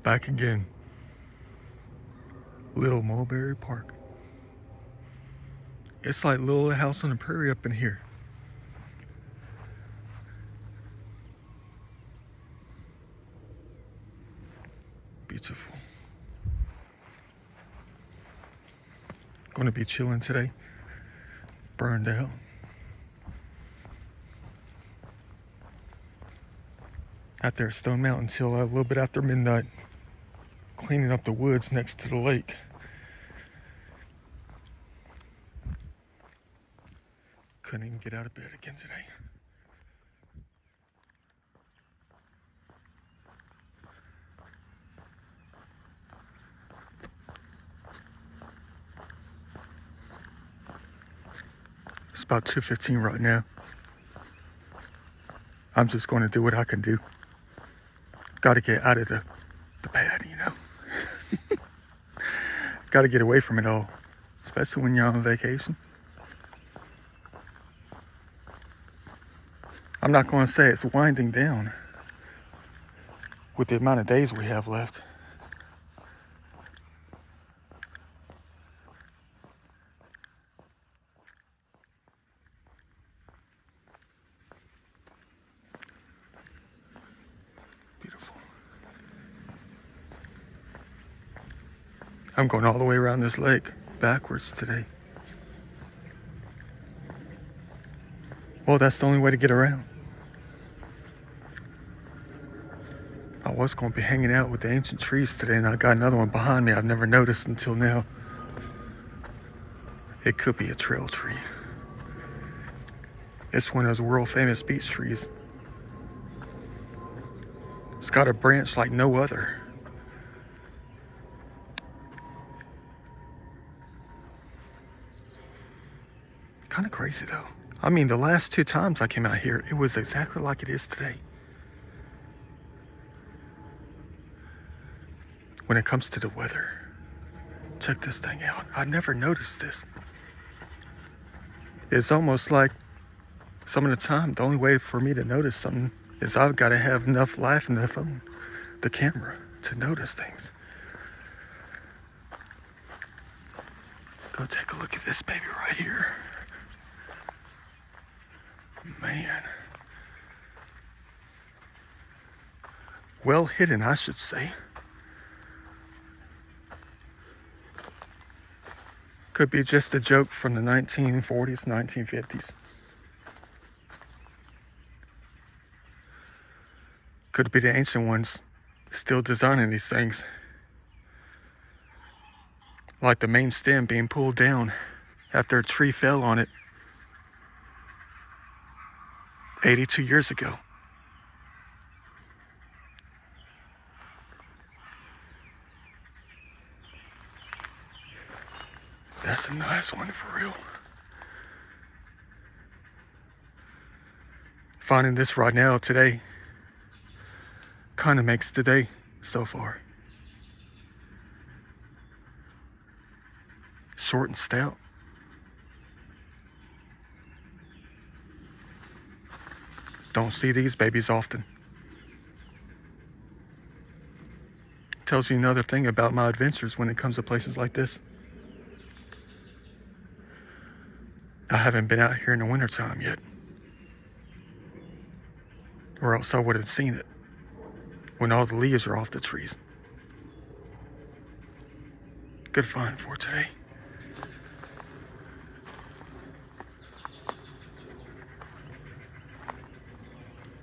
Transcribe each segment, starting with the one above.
Back again. Little Mulberry Park. It's like Little House on the Prairie up in here. Beautiful. Gonna be chilling today. Burned out. Out there at Stone Mountain till a little bit after midnight. Cleaning up the woods next to the lake. Couldn't even get out of bed again today. It's about 2:15 right now. I'm just going to do what I can do. Got to get out of the pad, you know. Got to get away from it all, especially when you're on vacation. I'm not going to say it's winding down with the amount of days we have left. Beautiful. I'm going all the way around this lake backwards today. Well, that's the only way to get around. I was going to be hanging out with the ancient trees today, and I got another one behind me I've never noticed until now. It could be a trail tree. It's one of those world famous beech trees. It's got a branch like no other. Kind of crazy though. I mean, the last 2 times I came out here, it was exactly like it is today. When it comes to the weather, check this thing out. I never noticed this. It's almost like some of the time, the only way for me to notice something is I've got to have enough life in the phone, the camera, to notice things. Go take a look at this baby right here. Man. Well hidden, I should say. Could be just a joke from the 1940s, 1950s. Could be the ancient ones still designing these things. Like the main stem being pulled down after a tree fell on it 82 years ago. That's a nice one for real. Finding this right now today kind of makes the day so far. Short and stout. Don't see these babies often. Tells you another thing about my adventures when it comes to places like this. I haven't been out here in the wintertime yet. Or else I would have seen it when all the leaves are off the trees. Good find for today.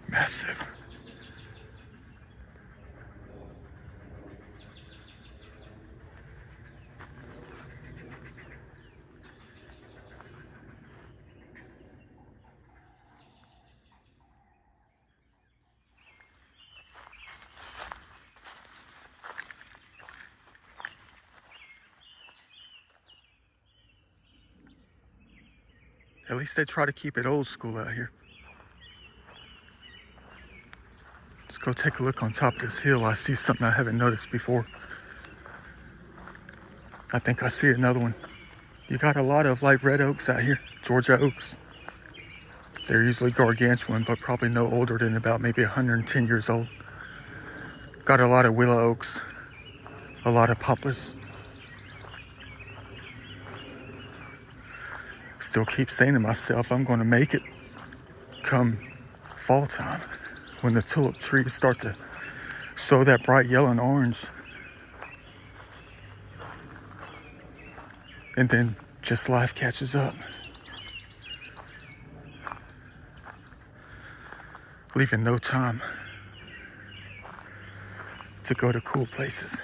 Massive. At least they try to keep it old school out here. Let's go take a look on top of this hill. I see something I haven't noticed before. I think I see another one. You got a lot of like red oaks out here, Georgia oaks. They're usually gargantuan, but probably no older than about maybe 110 years old. Got a lot of willow oaks, a lot of poplars. Still keep saying to myself, I'm going to make it come fall time when the tulip trees start to show that bright yellow and orange. And then just life catches up, leaving no time to go to cool places.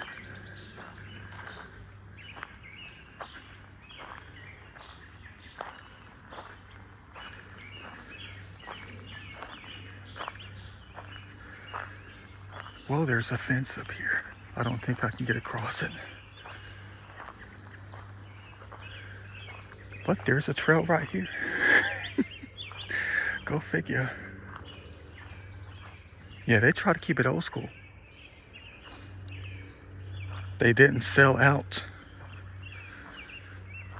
Well, there's a fence up here. I don't think I can get across it. Look, there's a trail right here. Go figure. Yeah, they try to keep it old school. They didn't sell out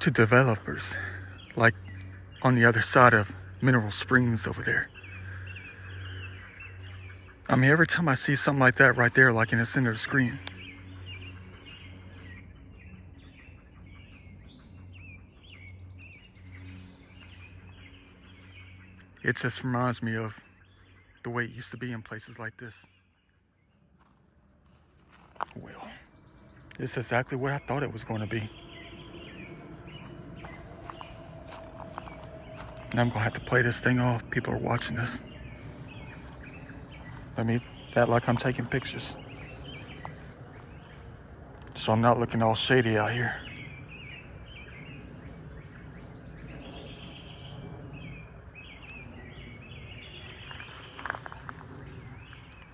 to developers like on the other side of Mineral Springs over there. I mean, every time I see something like that right there, like in the center of the screen, it just reminds me of the way it used to be in places like this. Well, it's exactly what I thought it was going to be. And I'm going to have to play this thing off. People are watching this. Let me act like I'm taking pictures, so I'm not looking all shady out here.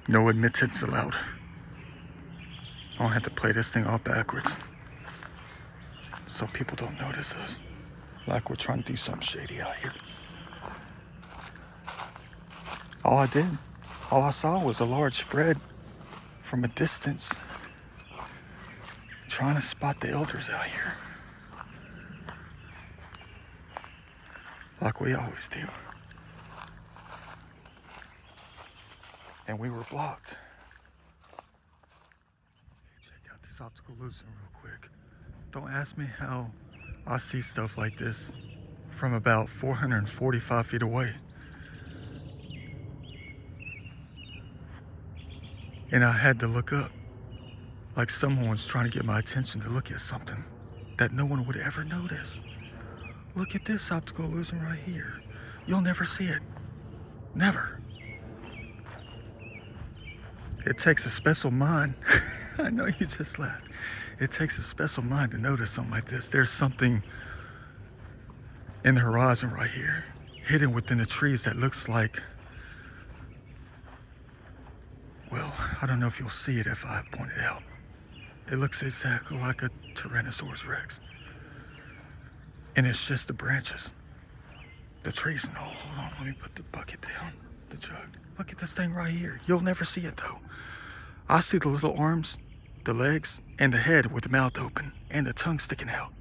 No admittance allowed. I'll have to play this thing off backwards so people don't notice us, like we're trying to do something shady out here. All I saw was a large spread from a distance, trying to spot the elders out here, like we always do. And we were blocked. Check out this optical illusion real quick. Don't ask me how I see stuff like this from about 445 feet away. And I had to look up, like someone was trying to get my attention to look at something that no one would ever notice. Look at this optical illusion right here. You'll never see it. Never. It takes a special mind. I know you just laughed. It takes a special mind to notice something like this. There's something in the horizon right here, hidden within the trees that looks like, well, I don't know if you'll see it if I point it out. It looks exactly like a Tyrannosaurus Rex. And it's just the branches. The trees and all. Hold on, let me put the bucket down, the jug. Look at this thing right here. You'll never see it though. I see the little arms, the legs, and the head with the mouth open and the tongue sticking out.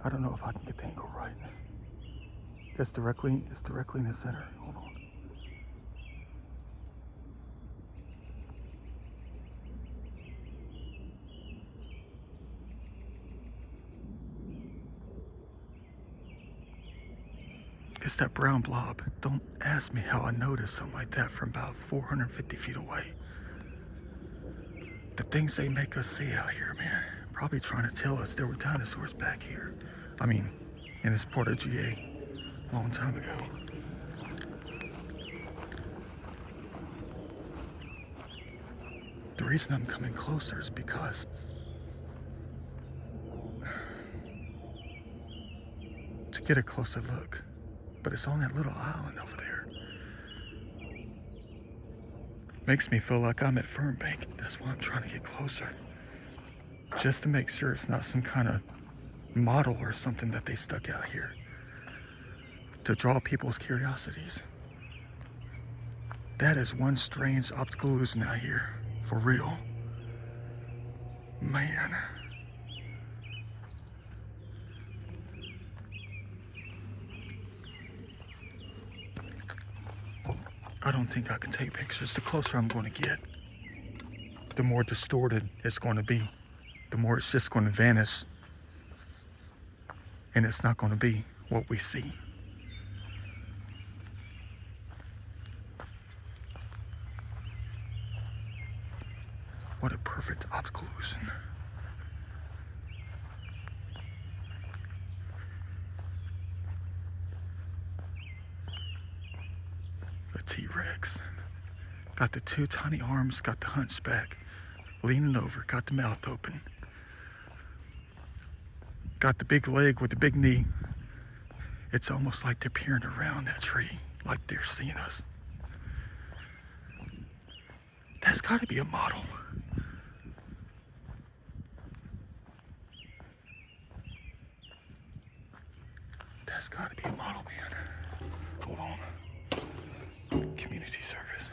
I don't know if I can get the angle right. It's directly in the center. Hold on. It's that brown blob. Don't ask me how I noticed something like that from about 450 feet away. The things they make us see out here, man. Probably trying to tell us there were dinosaurs back here. I mean, in this part of GA a long time ago. The reason I'm coming closer is because to get a closer look, but it's on that little island over there. Makes me feel like I'm at Fernbank. That's why I'm trying to get closer. Just to make sure it's not some kind of model or something that they stuck out here to draw people's curiosities. That is one strange optical illusion out here, for real. Man. I don't think I can take pictures. The closer I'm going to get, the more distorted it's going to be. The more it's just going to vanish. And it's not going to be what we see. What a perfect optical illusion. The T-Rex. Got the two tiny arms, got the hunchback, leaning over, got the mouth open. Got the big leg with the big knee. It's almost like they're peering around that tree, like they're seeing us. That's gotta be a model. That's gotta be a model, man. Hold on. Community service.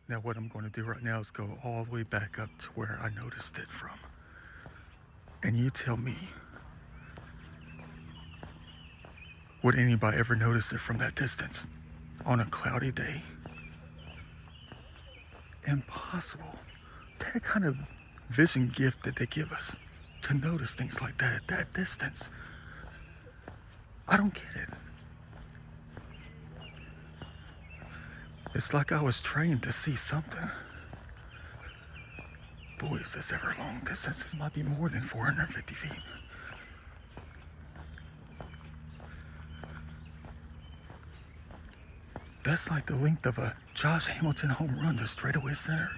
Now what I'm going to do right now is go all the way back up to where I noticed it from. And you tell me, would anybody ever notice it from that distance on a cloudy day? Impossible. That kind of vision gift that they give us to notice things like that at that distance. I don't get it. It's like I was trained to see something. Boy, is this ever long distance. It might be more than 450 feet. That's like the length of a Josh Hamilton home run to straightaway center.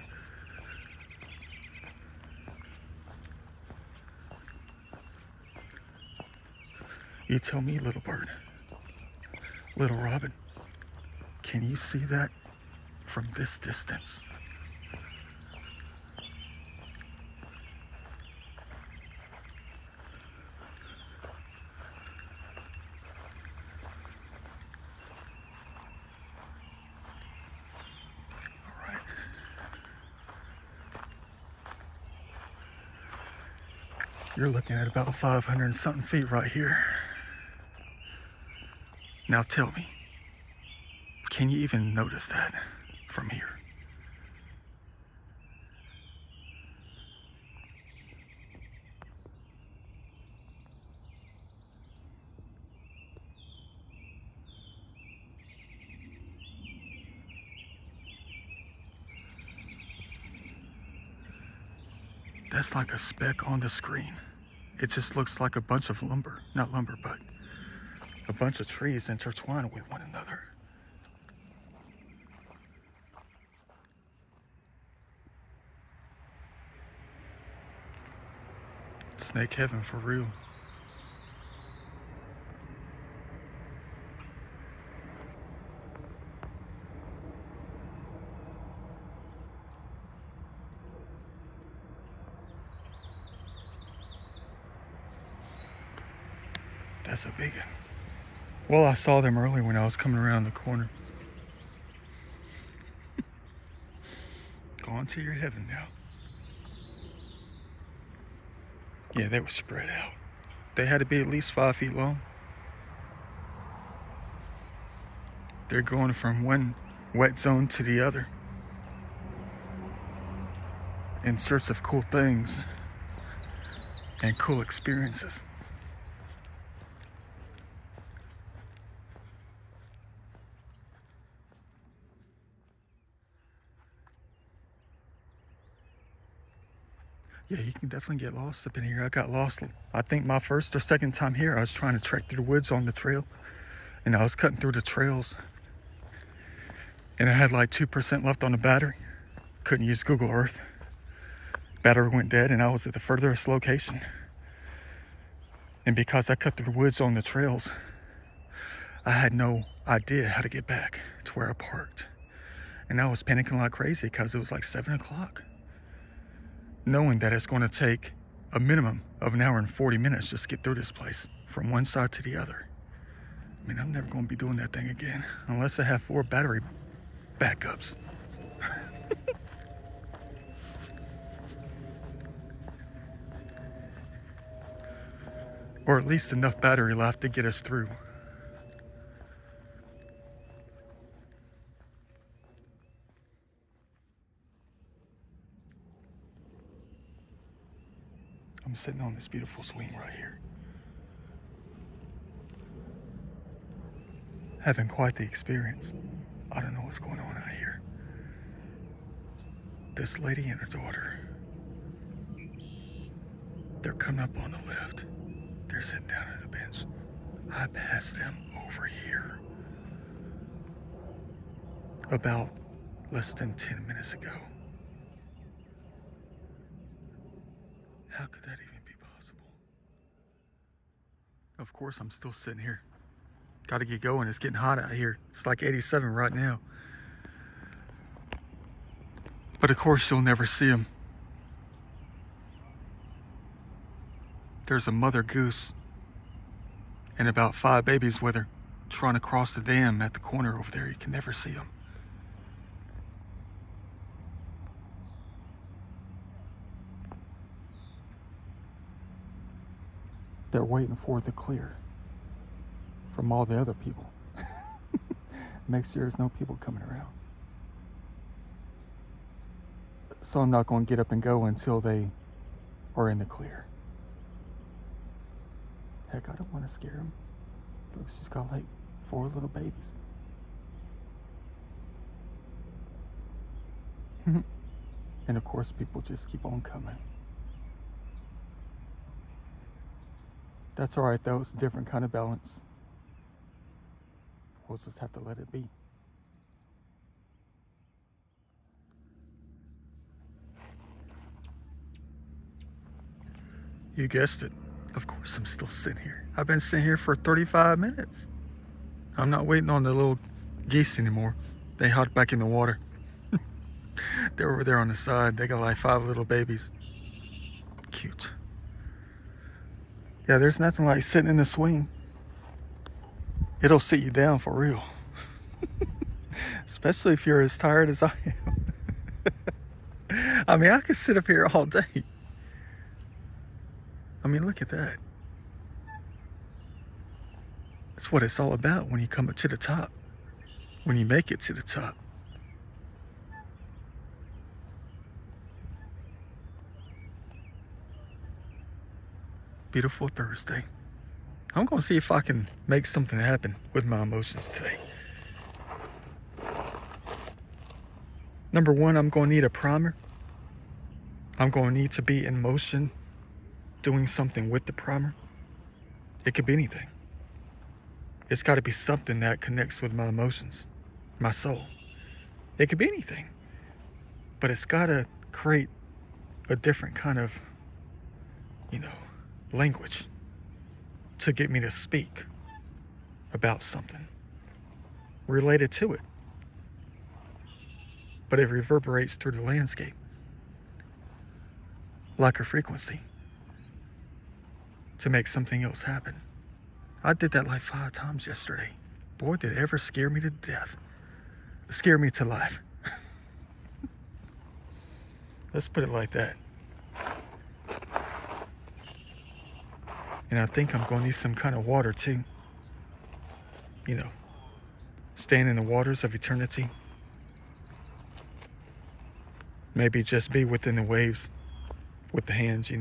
You tell me, little bird, little robin, can you see that from this distance? All right. You're looking at about 500 and something feet right here. Now tell me, can you even notice that from here? That's like a speck on the screen. It just looks like a bunch of lumber, not lumber, but a bunch of trees intertwined with one another. Snake heaven for real. That's a big one. Well, I saw them earlier when I was coming around the corner. Go on to your heaven now. Yeah, they were spread out. They had to be at least 5 feet long. They're going from one wet zone to the other in search of cool things and cool experiences. Yeah, you can definitely get lost up in here. I got lost, I think my first or second time here. I was trying to trek through the woods on the trail, and I was cutting through the trails, and I had like 2% left on the battery. Couldn't use Google Earth. Battery went dead, and I was at the furthest location. And because I cut through the woods on the trails, I had no idea how to get back to where I parked. And I was panicking like crazy because it was like 7 o'clock. Knowing that it's going to take a minimum of an hour and 40 minutes just to get through this place from one side to the other. I mean, I'm never going to be doing that thing again unless I have 4 battery backups. Or at least enough battery left to get us through. I'm sitting on this beautiful swing right here. Having quite the experience. I don't know what's going on out here. This lady and her daughter, they're coming up on the left. They're sitting down at the bench. I passed them over here about less than 10 minutes ago. How could that even be possible? Of course, I'm still sitting here. Got to get going. It's getting hot out here. It's like 87 right now. But of course, you'll never see them. There's a mother goose and about 5 babies with her trying to cross the dam at the corner over there. You can never see them. They're waiting for the clear from all the other people. Make sure there's no people coming around. So I'm not going to get up and go until they are in the clear. Heck, I don't want to scare them. Look, she's got like 4 little babies. And of course, people just keep on coming. That's all right, though. It's a different kind of balance. We'll just have to let it be. You guessed it. Of course, I'm still sitting here. I've been sitting here for 35 minutes. I'm not waiting on the little geese anymore. They hopped back in the water. They're over there on the side. They got like 5 little babies. Cute. Yeah, there's nothing like sitting in the swing. It'll sit you down for real. Especially if you're as tired as I am. I mean, I could sit up here all day. I mean, look at that. That's what it's all about when you come up to the top. When you make it to the top. Beautiful Thursday. I'm going to see if I can make something happen with my emotions today. Number 1, I'm going to need a primer. I'm going to need to be in motion doing something with the primer. It could be anything. It's got to be something that connects with my emotions, my soul. It could be anything. But it's got to create a different kind of, language to get me to speak about something related to it. But it reverberates through the landscape like a frequency to make something else happen. I did that like 5 times yesterday. Boy, did it ever scare me to death. Scare me to life. Let's put it like that. And I think I'm going to need some kind of water too. Stand in the waters of eternity. Maybe just be within the waves with the hands,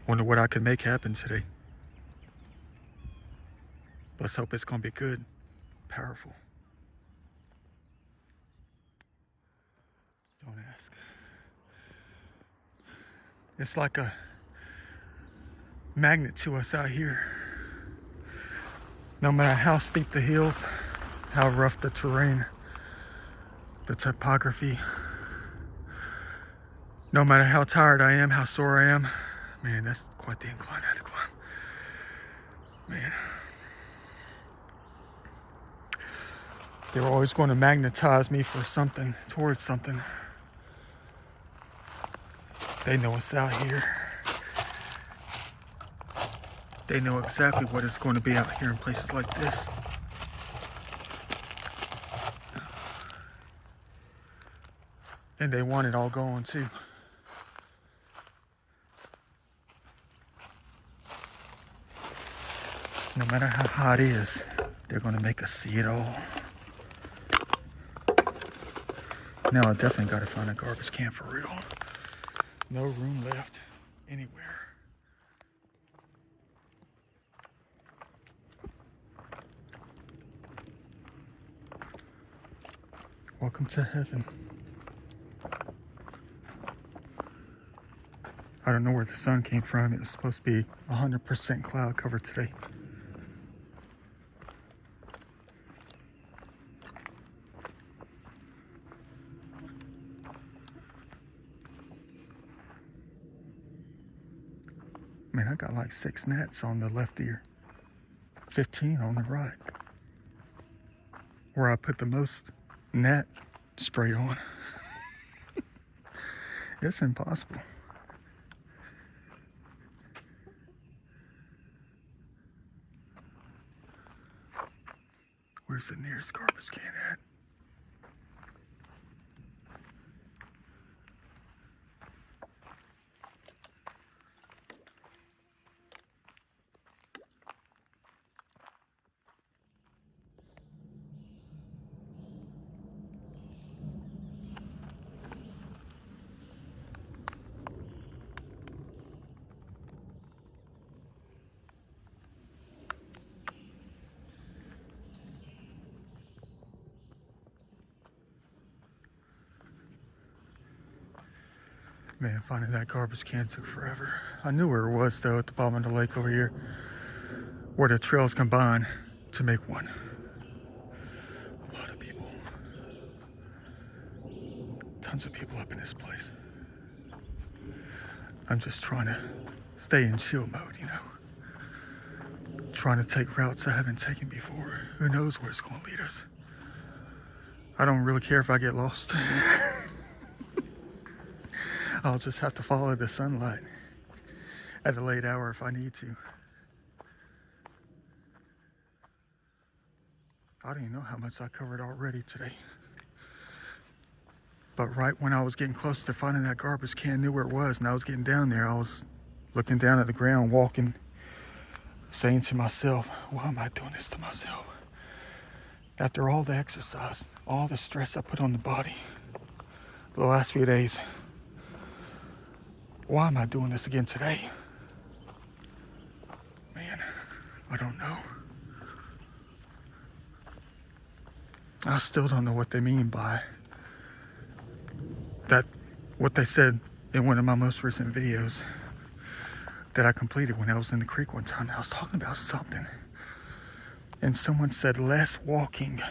Wonder what I could make happen today. Let's hope it's going to be good, powerful. Don't ask. It's like a magnet to us out here. No matter how steep the hills, how rough the terrain, the topography, no matter how tired I am, how sore I am, man, that's quite the incline I had to climb. Man. They were always going to magnetize me for something, towards something. They know us out here. They know exactly what it's going to be out here in places like this. And they want it all gone too. No matter how hot it is, they're going to make us see it all. Now I definitely got to find a garbage can for real. No room left anywhere. Welcome to heaven. I don't know where the sun came from. It was supposed to be 100% cloud cover today. Man, I got like 6 gnats on the left ear, 15 on the right, where I put the most gnat spray on. It's impossible. Where's the nearest garbage can at? Man, finding that garbage can took forever. I knew where it was though, at the bottom of the lake over here, where the trails combine to make one. A lot of people. Tons of people up in this place. I'm just trying to stay in chill mode, you know. Trying to take routes I haven't taken before. Who knows where it's going to lead us. I don't really care if I get lost. I'll just have to follow the sunlight at a late hour if I need to. I don't even know how much I covered already today. But right when I was getting close to finding that garbage can, knew where it was, and I was getting down there, I was looking down at the ground, walking, saying to myself, why am I doing this to myself? After all the exercise, all the stress I put on the body the last few days, why am I doing this again today? Man, I don't know. I still don't know what they mean by that, what they said in one of my most recent videos that I completed when I was in the creek one time. I was talking about something, and someone said, less walking,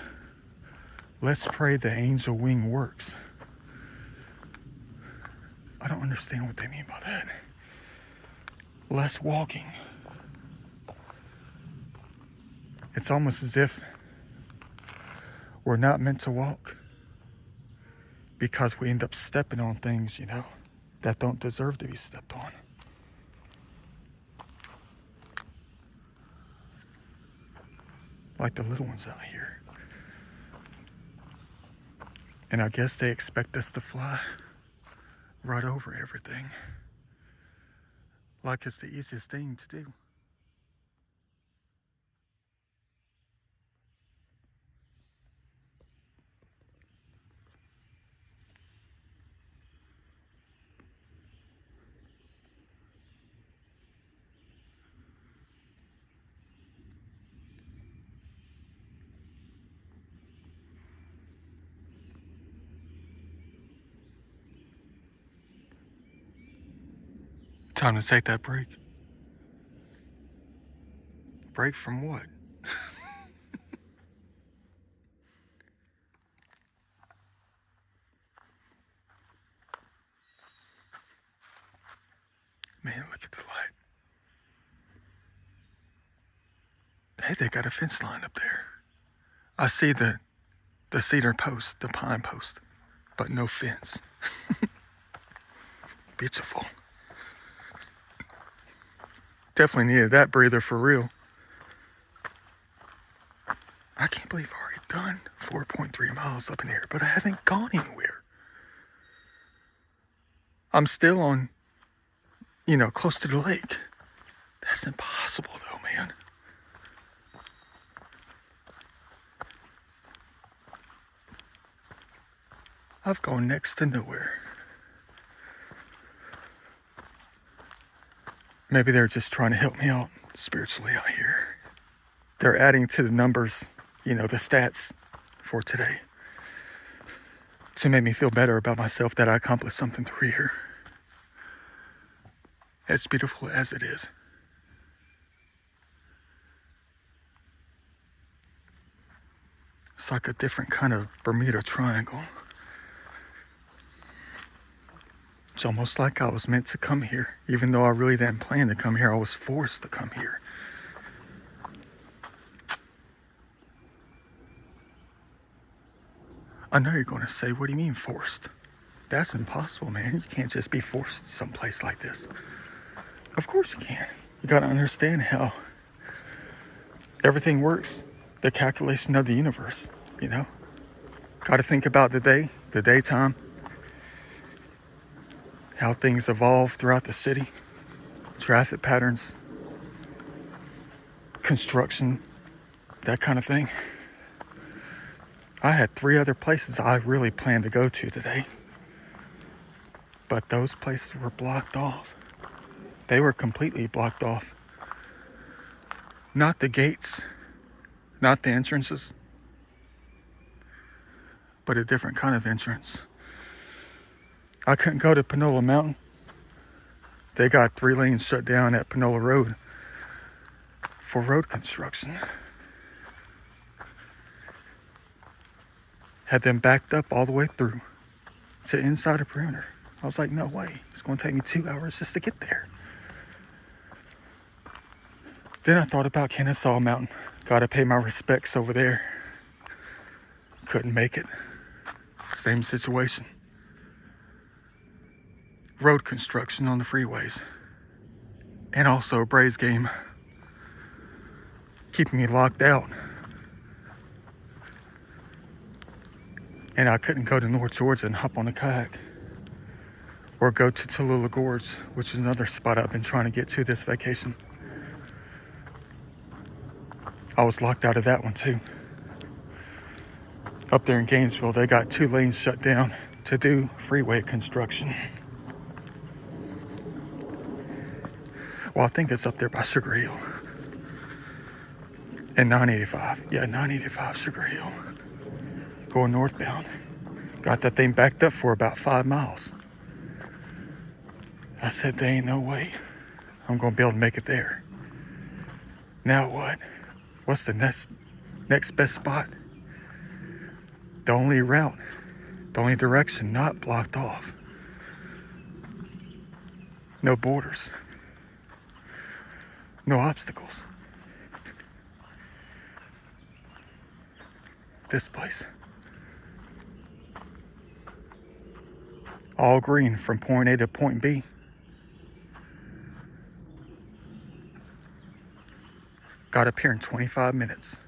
let's pray the angel wing works. I don't understand what they mean by that. Less walking. It's almost as if we're not meant to walk because we end up stepping on things, you know, that don't deserve to be stepped on. Like the little ones out here. And I guess they expect us to fly right over everything. Like it's the easiest thing to do. Time to take that break. Break from what? Man, look at the light. Hey, they got a fence line up there. I see the cedar post, the pine post, but no fence. Beautiful. Definitely needed that breather for real. I can't believe I've already done 4.3 miles up in here, but I haven't gone anywhere. I'm still on, close to the lake. That's impossible though, man. I've gone next to nowhere. Maybe they're just trying to help me out spiritually out here. They're adding to the numbers, the stats for today to make me feel better about myself that I accomplished something through here. As beautiful as it is. It's like a different kind of Bermuda Triangle. It's almost like I was meant to come here. Even though I really didn't plan to come here, I was forced to come here. I know you're going to say, what do you mean forced? That's impossible, man. You can't just be forced someplace like this. Of course you can. You got to understand how everything works. The calculation of the universe, Got to think about the day, the daytime, how things evolve throughout the city, traffic patterns, construction, that kind of thing. I had 3 other places I really planned to go to today, but those places were blocked off. They were completely blocked off. Not the gates, not the entrances, but a different kind of entrance. I couldn't go to Panola Mountain. They got 3 lanes shut down at Panola Road for road construction. Had them backed up all the way through to inside of perimeter. I was like, no way. It's going to take me 2 hours just to get there. Then I thought about Kennesaw Mountain. Got to pay my respects over there. Couldn't make it. Same situation. Road construction on the freeways. And also a Braves game. Keeping me locked out. And I couldn't go to North Georgia and hop on a kayak. Or go to Tallulah Gorge, which is another spot I've been trying to get to this vacation. I was locked out of that one too. Up there in Gainesville, they got 2 lanes shut down to do freeway construction. Well, I think it's up there by Sugar Hill. And 985. Yeah, 985 Sugar Hill. Going northbound. Got that thing backed up for about 5 miles. I said, there ain't no way I'm going to be able to make it there. Now what? What's the next best spot? The only route, the only direction not blocked off. No borders. No obstacles. This place. All green from point A to point B. Got up here in 25 minutes.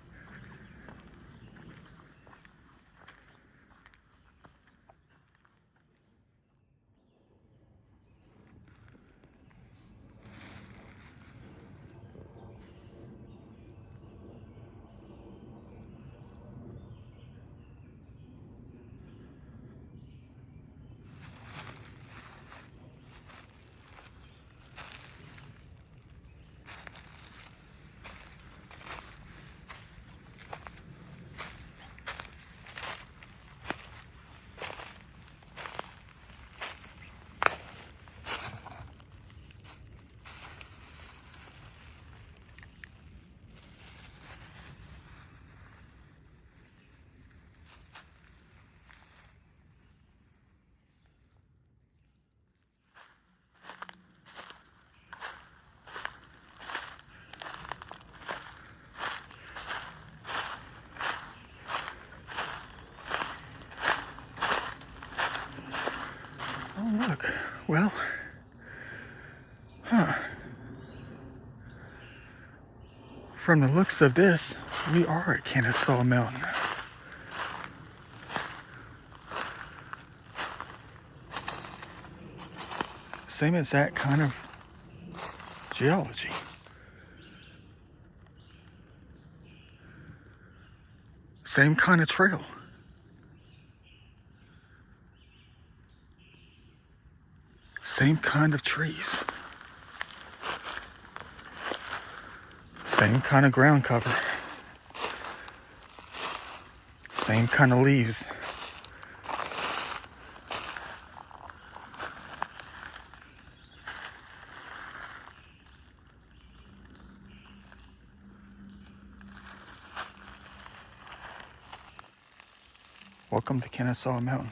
Well, from the looks of this, we are at Kennesaw Mountain. Same exact kind of geology. Same kind of trail. Same kind of trees. Same kind of ground cover. Same kind of leaves. Welcome to Kennesaw Mountain.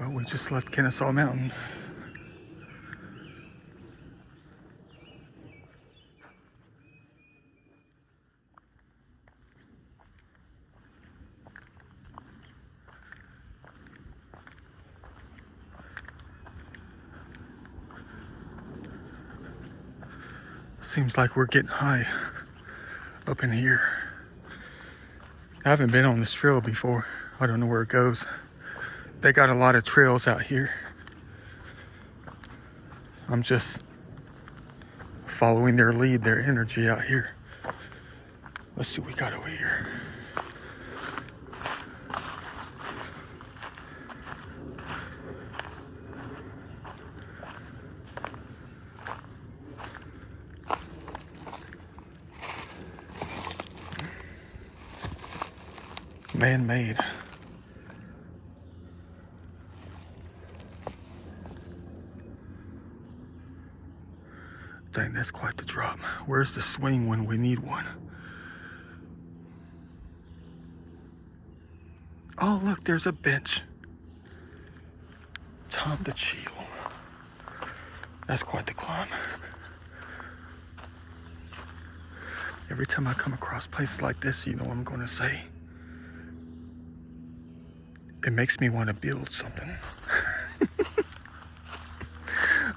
Well, we just left Kennesaw Mountain. Seems like we're getting high up in here. I haven't been on this trail before. I don't know where it goes. They got a lot of trails out here. I'm just following their lead, their energy out here. Let's see what we got over here. Man-made. Dang, that's quite the drop. Where's the swing when we need one? Oh, look, there's a bench. Time to chill. That's quite the climb. Every time I come across places like this, you know what I'm going to say? It makes me want to build something.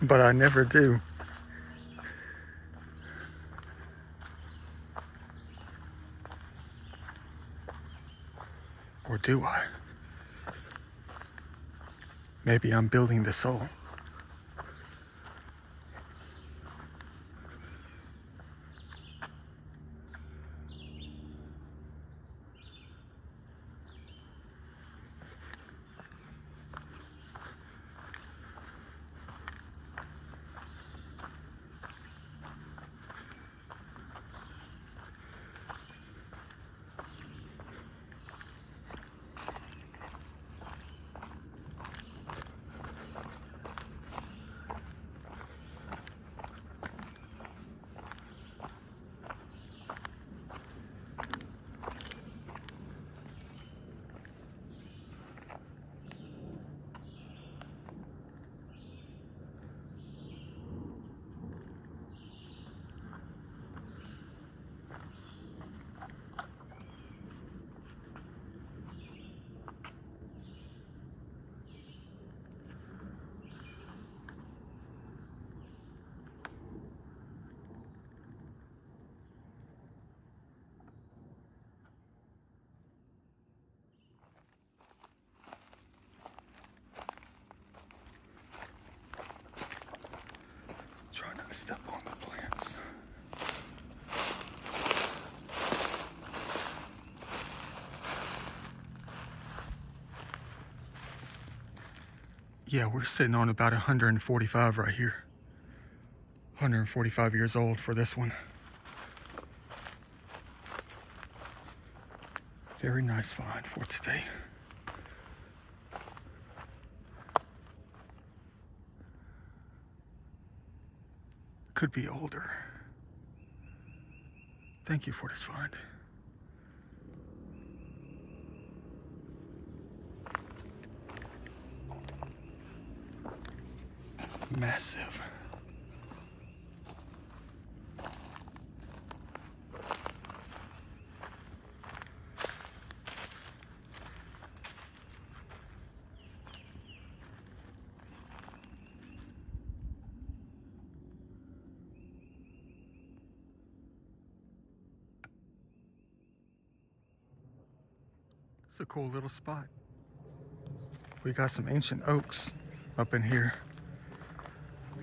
But I never do. Or do I? Maybe I'm building the soul. Step on the plants. Yeah, we're sitting on about 145 right here. 145 years old for this one. Very nice find for today. Could be older. Thank you for this find. Massive. It's a cool little spot. We got some ancient oaks up in here.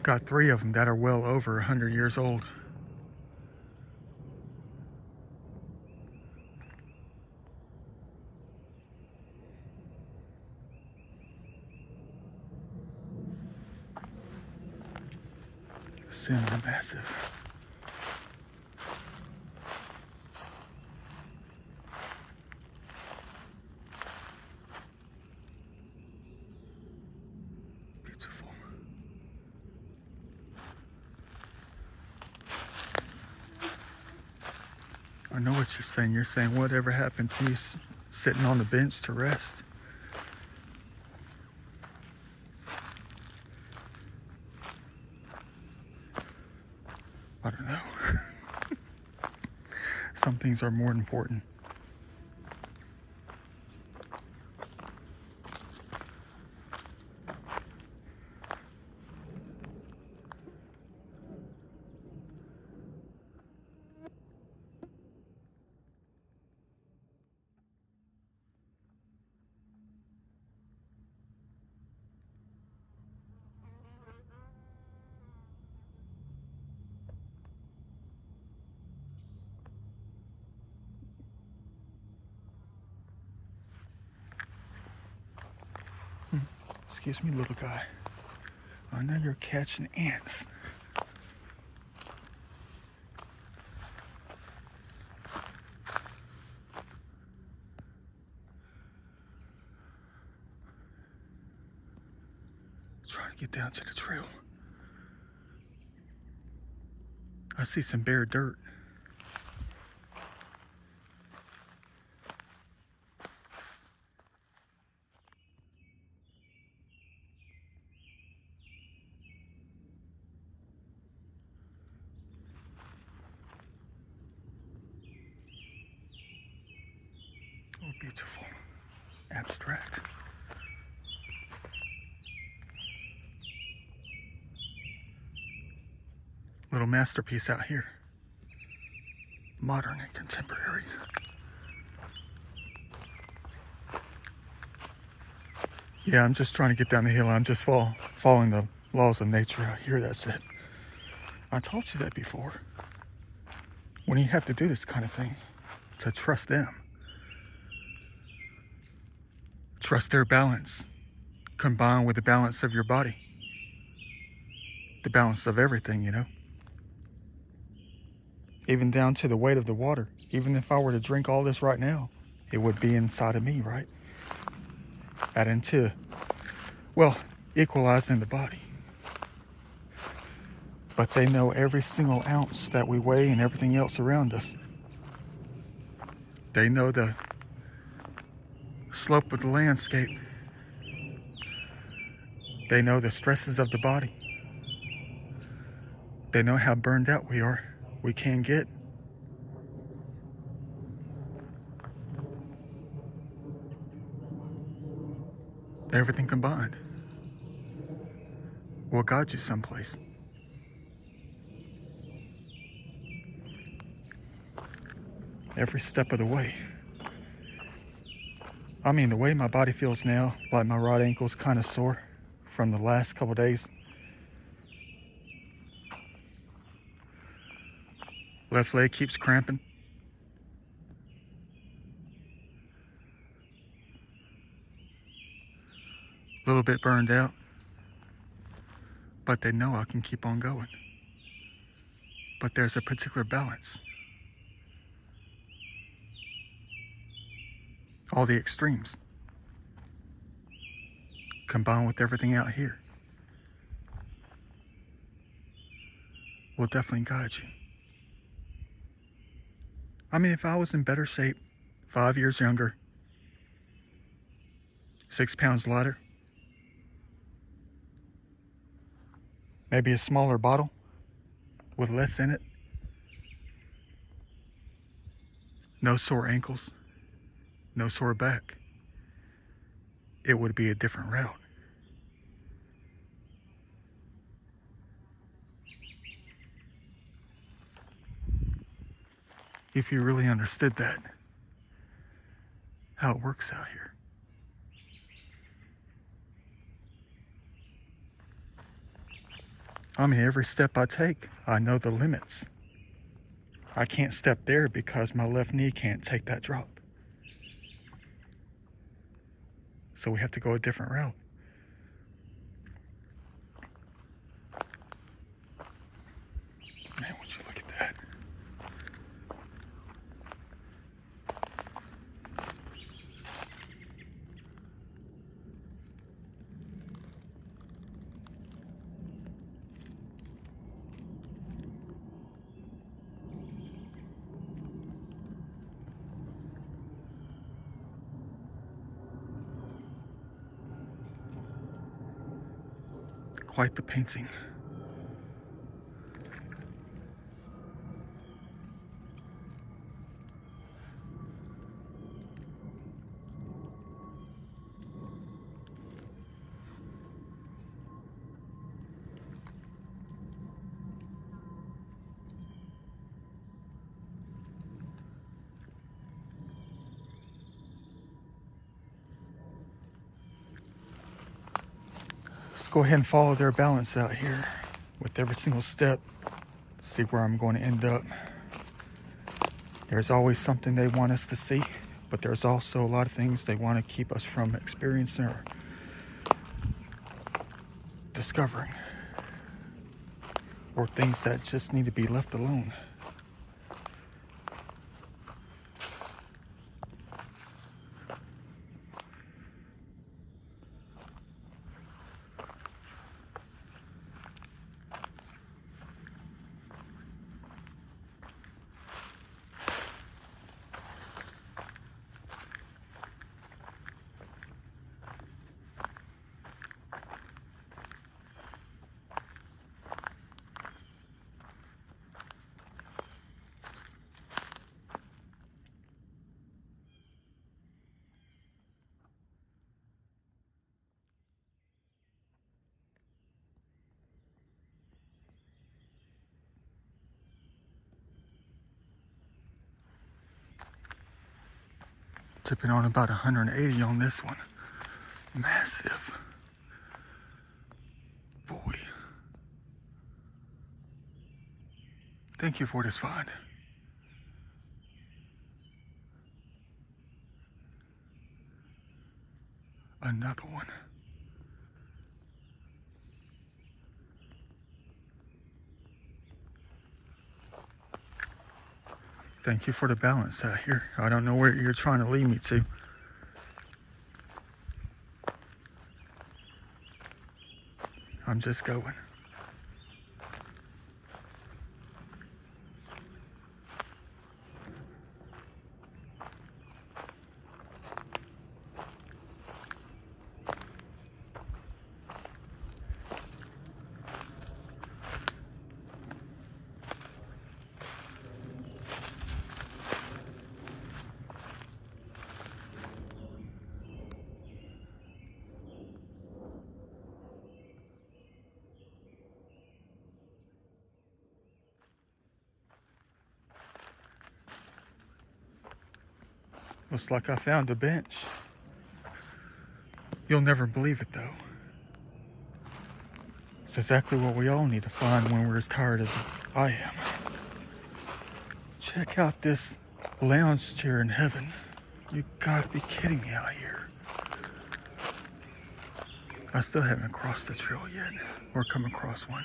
Got 3 of them that are well over 100 years old. Semi massive. Beautiful. I know what you're saying. You're saying whatever happened to you sitting on the bench to rest. I don't know. Some things are more important. Excuse me, little guy. I know you're catching ants. Trying to get down to the trail. I see some bare dirt. Oh, beautiful. Abstract. Little masterpiece out here. Modern and contemporary. Yeah, I'm just trying to get down the hill. I'm just following the laws of nature out here. That's it. I told you that before. When you have to do this kind of thing, to trust them. Trust their balance, combined with the balance of your body. The balance of everything, you know. Even down to the weight of the water. Even if I were to drink all this right now, it would be inside of me, right? Adding to, well, equalizing the body. But they know every single ounce that we weigh and everything else around us. They know the slope of the landscape. They know the stresses of the body. They know how burned out we can get. Everything combined will guide you someplace. Every step of the way. I mean, the way my body feels now, like my right ankle's kind of sore from the last couple days. Left leg keeps cramping. A little bit burned out, but they know I can keep on going. But there's a particular balance. All the extremes combined with everything out here will definitely guide you. I mean, if I was in better shape, 5 years younger, 6 pounds lighter, maybe a smaller bottle with less in it, no sore ankles, no sore back, it would be a different route. If you really understood that, how it works out here. I mean, every step I take, I know the limits. I can't step there because my left knee can't take that drop. So we have to go a different route. Man, would you look at that? Quite the painting. Let's go ahead and follow their balance out here with every single step. See where I'm going to end up. There's always something they want us to see, but there's also a lot of things they want to keep us from experiencing or discovering, or things that just need to be left alone. Tipping on about 180 on this one. Massive. Boy. Thank you for this find. Another one. Thank you for the balance out here. I don't know where you're trying to lead me to. I'm just going. Looks like I found a bench. You'll never believe it though. It's exactly what we all need to find when we're as tired as I am. Check out this lounge chair in heaven. You gotta be kidding me out here. I still haven't crossed the trail yet, or come across one.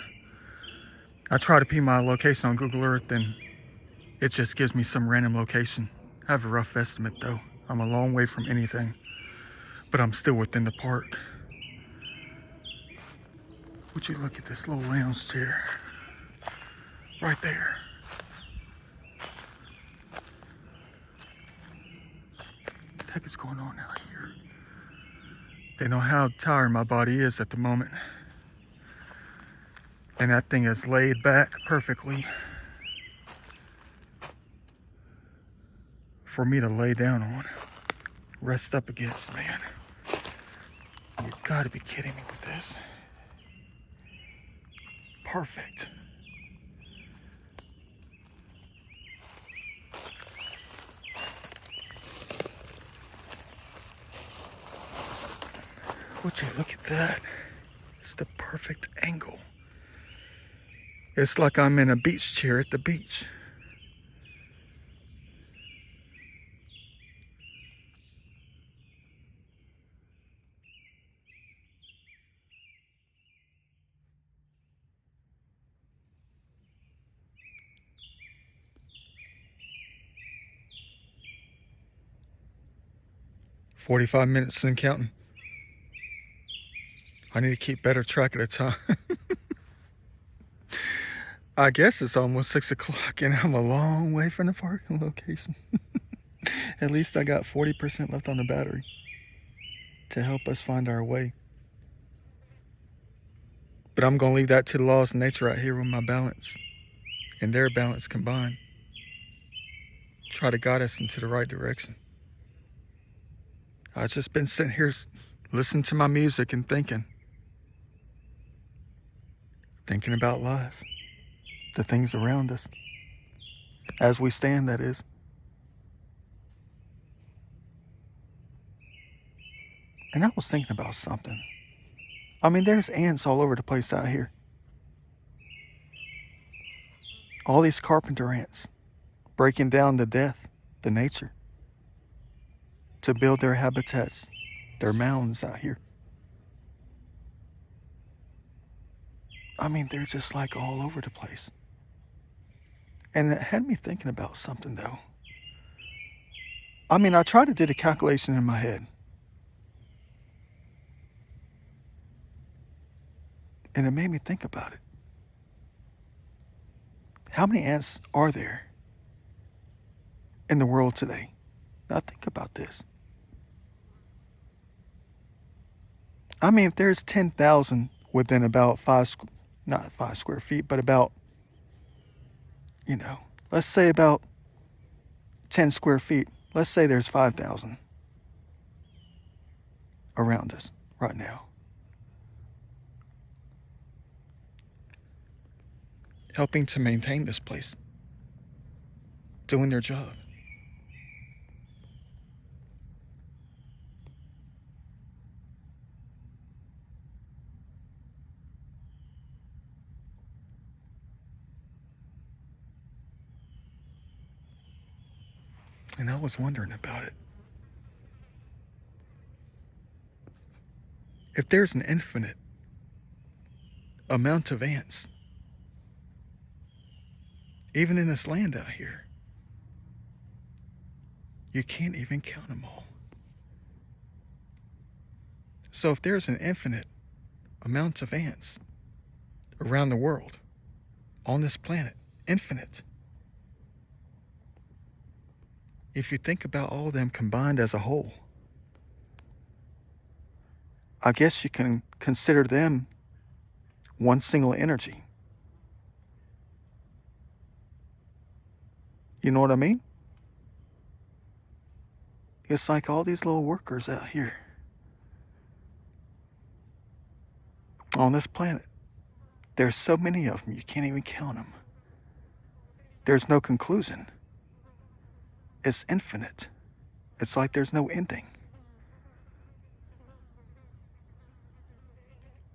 I try to pin my location on Google Earth and it just gives me some random location. I have a rough estimate though. I'm a long way from anything, but I'm still within the park. Would you look at this little lounge chair right there? What the heck is going on out here? They know how tired my body is at the moment. And that thing is laid back perfectly for me to lay down on, rest up against, man. You gotta be kidding me with this. Perfect. Would you look at that? It's the perfect angle. It's like I'm in a beach chair at the beach. "45 minutes and counting. I need to keep better track of the time." I guess it's almost 6 o'clock and I'm a long way from the parking location. At least I got 40% left on the battery to help us find our way. But I'm gonna leave that to the laws of nature right here with my balance and their balance combined. Try to guide us into the right direction. I've just been sitting here listening to my music and thinking about life, the things around us, as we stand, that is. And I was thinking about something. I mean, there's ants all over the place out here. All these carpenter ants breaking down to death, the nature, to build their habitats, their mounds out here. I mean, they're just like all over the place. And it had me thinking about something though. I mean, I tried to do the calculation in my head. And it made me think about it. How many ants are there in the world today? Now think about this. I mean, if there's 10,000 within about not 5 square feet, but about, let's say about 10 square feet. Let's say there's 5,000 around us right now. Helping to maintain this place, doing their job. And I was wondering about it. If there's an infinite amount of ants, even in this land out here, you can't even count them all. So if there's an infinite amount of ants around the world, on this planet, infinite, if you think about all of them combined as a whole, I guess you can consider them one single energy. You know what I mean? It's like all these little workers out here on this planet. There's so many of them, you can't even count them. There's no conclusion. It's infinite. It's like there's no ending.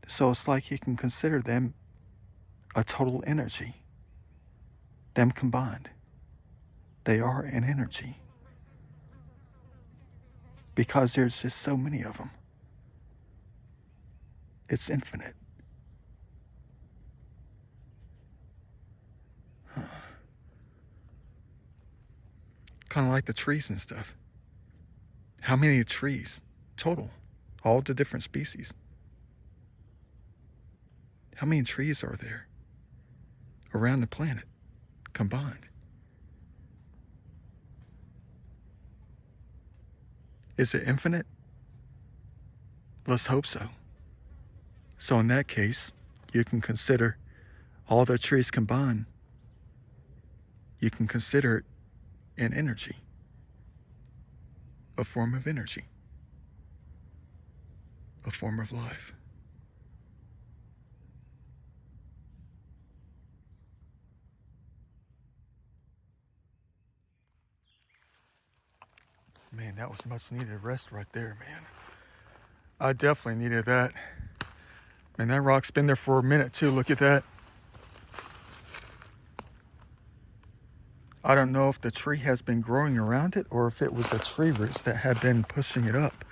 So it's like you can consider them a total energy, them combined. They are an energy. Because there's just so many of them. It's infinite. Kind of like the trees and stuff. How many trees total? All the different species. How many trees are there around the planet combined? Is it infinite? Let's hope so. So in that case, you can consider all the trees combined. You can consider it an energy, a form of energy, a form of life. Man, that was much needed rest right there, man. I definitely needed that. Man, that rock's been there for a minute too. Look at that. I don't know if the tree has been growing around it or if it was the tree roots that had been pushing it up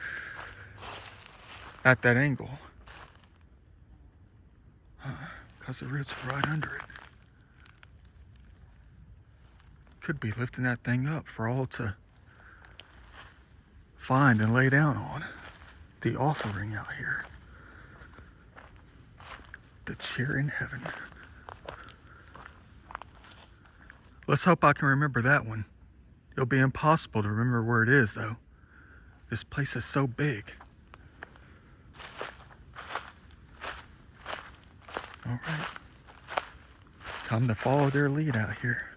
at that angle. Because the roots are right under it. Could be lifting that thing up for all to find and lay down on. The offering out here. The chair in heaven. Let's hope I can remember that one. It'll be impossible to remember where it is, though. This place is so big. All right. Time to follow their lead out here.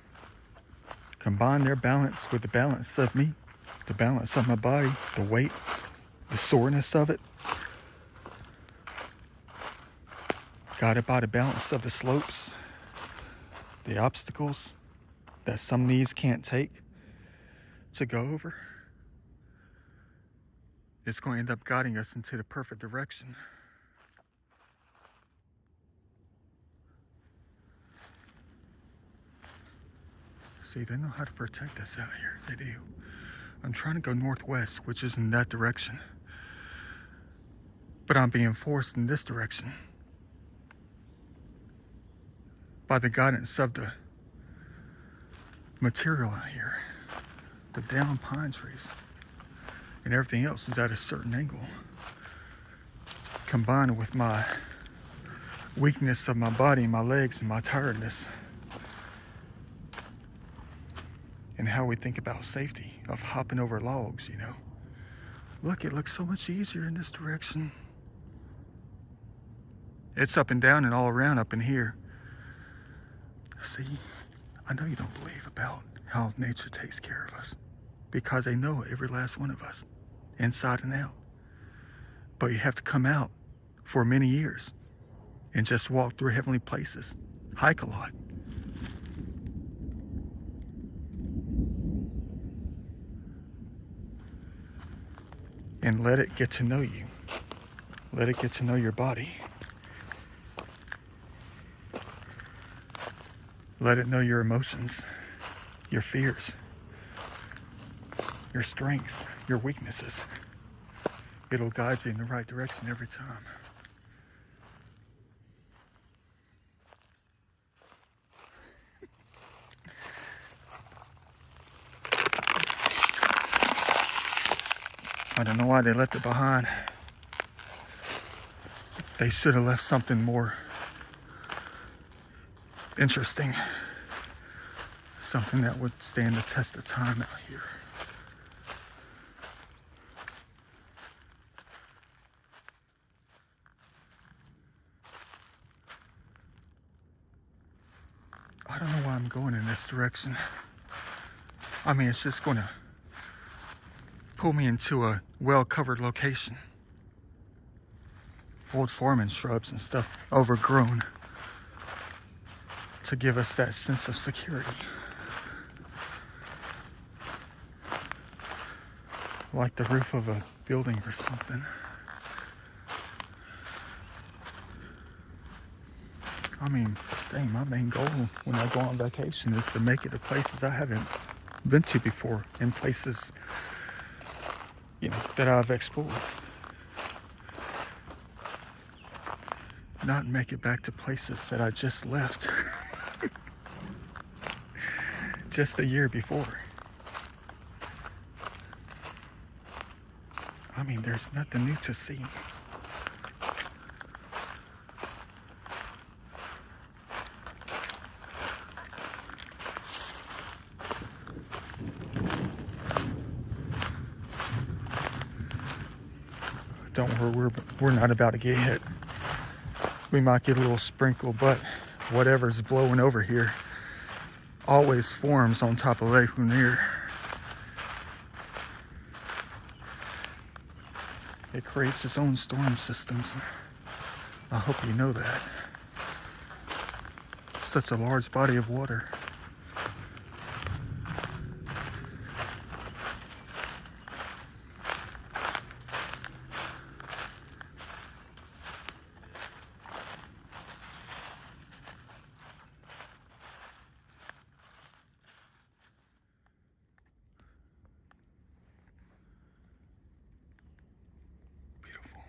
Combine their balance with the balance of me, the balance of my body, the weight, the soreness of it. Guided by the balance of the slopes, the obstacles that some knees can't take to go over. It's going to end up guiding us into the perfect direction. See, they know how to protect us out here. They do. I'm trying to go northwest, which is in that direction. But I'm being forced in this direction by the guidance of the material out here. The down pine trees. And everything else is at a certain angle. Combined with my weakness of my body, my legs, and my tiredness. And how we think about safety of hopping over logs, you know. Look, it looks so much easier in this direction. It's up and down and all around up in here. See, I know you don't believe about how nature takes care of us because they know every last one of us, inside and out. But you have to come out for many years and just walk through heavenly places, hike a lot. And let it get to know you. Let it get to know your body. Let it know your emotions, your fears, your strengths, your weaknesses. It'll guide you in the right direction every time. I don't know why they left it behind. They should have left something more interesting. Something that would stand the test of time out here. I don't know why I'm going in this direction. I mean, it's just going to pull me into a well-covered location. Old farming shrubs and stuff, overgrown, to give us that sense of security. Like the roof of a building or something. I mean, dang, my main goal when I go on vacation is to make it to places I haven't been to before, in places, that I've explored. Not make it back to places that I just left just a year before. I mean, there's nothing new to see. Don't worry, we're not about to get hit. We might get a little sprinkle, but whatever's blowing over here always forms on top of Lake Lanier. It creates its own storm systems. I hope you know that. Such a large body of water. Beautiful.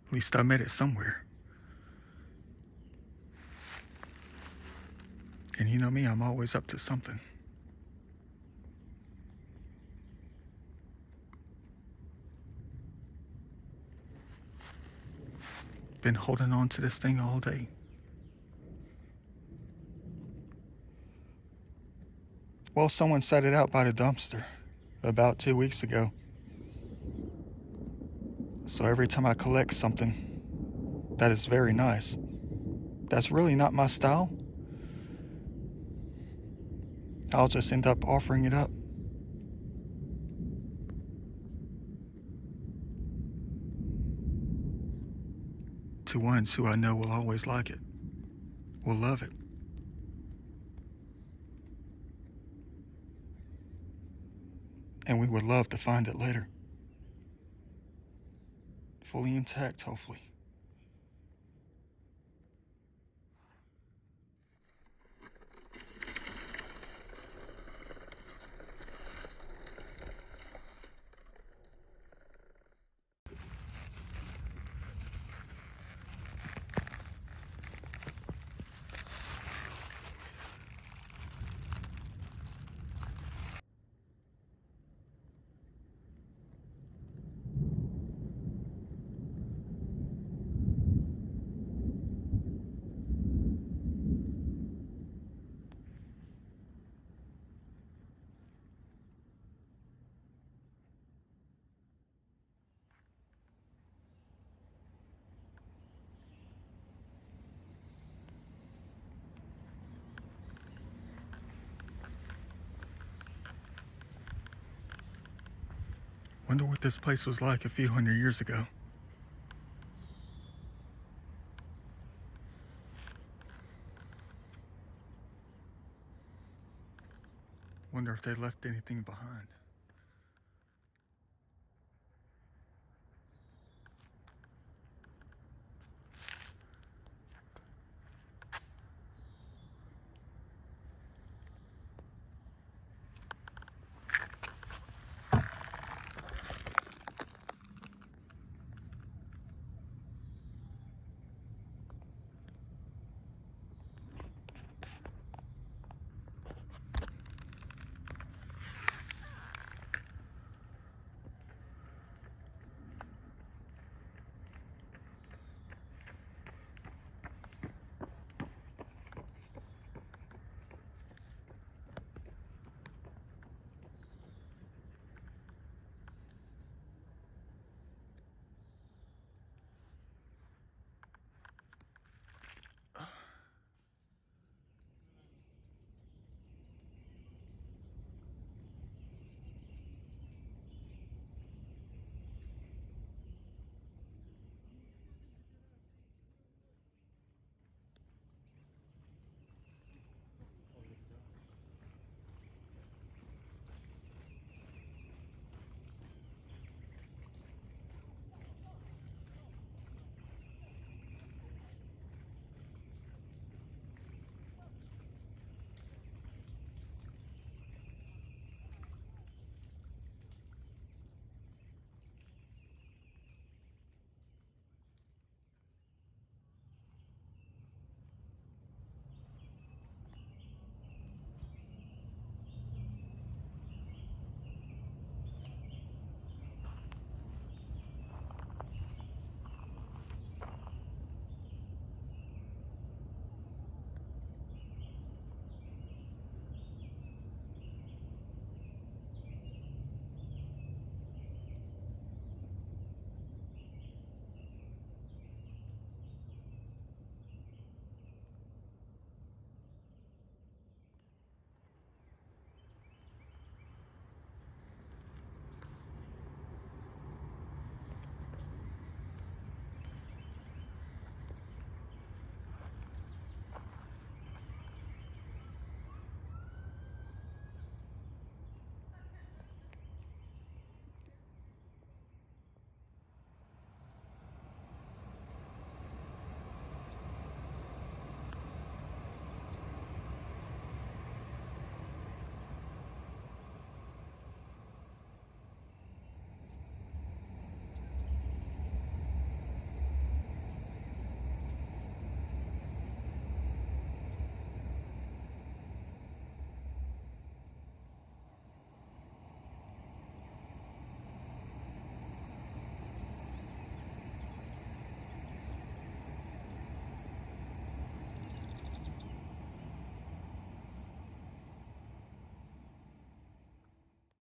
At least I made it somewhere. And you know me, I'm always up to something. Been holding on to this thing all day. Well, someone set it out by the dumpster about 2 weeks ago. So every time I collect something that is very nice, that's really not my style, I'll just end up offering it up. To ones who I know will always like it, will love it. And we would love to find it later. Fully intact, hopefully. Wonder what this place was like a few hundred years ago. Wonder if they left anything behind.